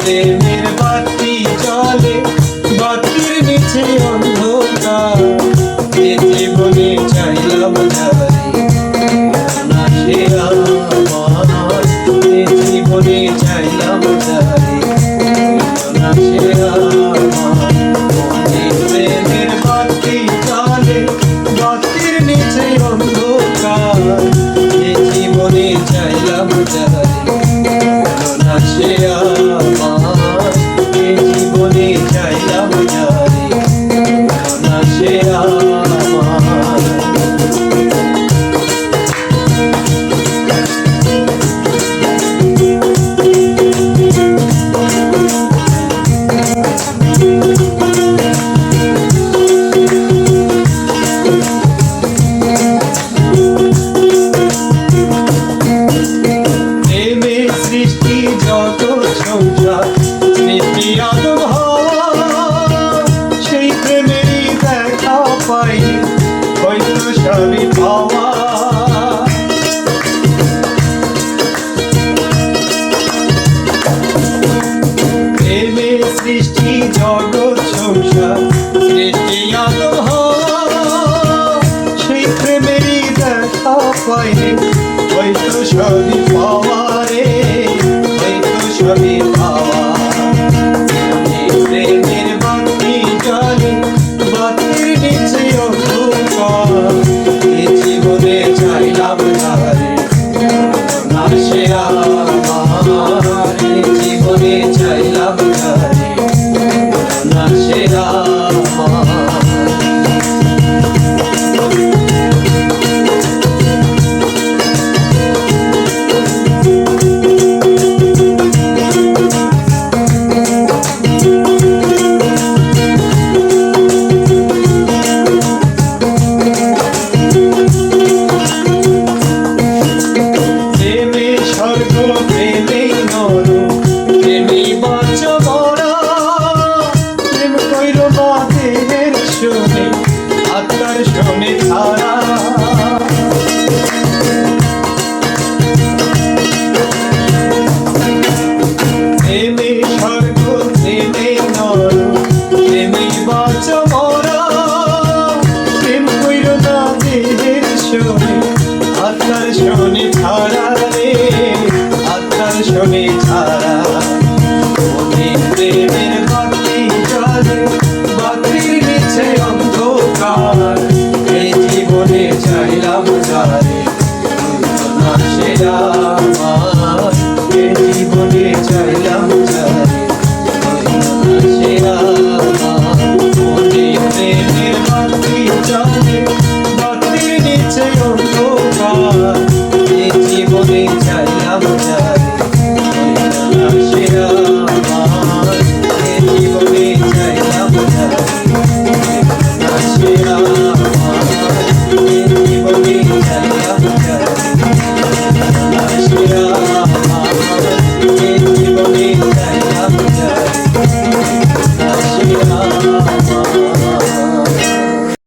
প্রেমের বাতি চলে, বাতির নিচে অন্ধকার। এ জীবনে চাইলাম যারে না সে আমার, এ জীবনে চাইলাম যারে না সে আমার। প্রেমের বাতি চলে, বাতির নিচে অন্ধকার। এ জীবনে চাইলাম যারে না সে আমার, এ জীবনে চাইলাম যারে না সে আমার। সৃষ্টি যত সংসার, সৃষ্টি আদম হওয়া, সেই প্রেমেরই দেখা পাই হয়তো সবই পাওয়া। প্রেমে সৃষ্টি জগৎ সংসার, সৃষ্টি আদম হওয়া, সেই প্রেমেরই দেখা পাই হয়তো সবই পাওয়া রে, হয়তো সবই পাওয়া। প্রেমের বাতি জ্বলে, বাতির নিচে অন্ধকার। এ জীবনে চাইলাম যারে না সে আমার, এ জীবনে চাইলাম যারে না সে আমার। আত্মার শোনে ছাড়া প্রেমে স্বর্গ, প্রেমে নর, প্রেমে বাঁচ মরা। প্রেম কইর না দেহের শোনে, আত্মার শোনে ছাড়া রে, আত্মার শোনে ছাড়া। প্রেমের বাতি জ্বলে, বাতির নিচে অন্ধকার। এ জীবনে চাইলাম যারে না সে আমার, এ জীবনে চাইলাম যারে না সে আমার। প্রেমের বাতি জ্বলে, বাতির নিচে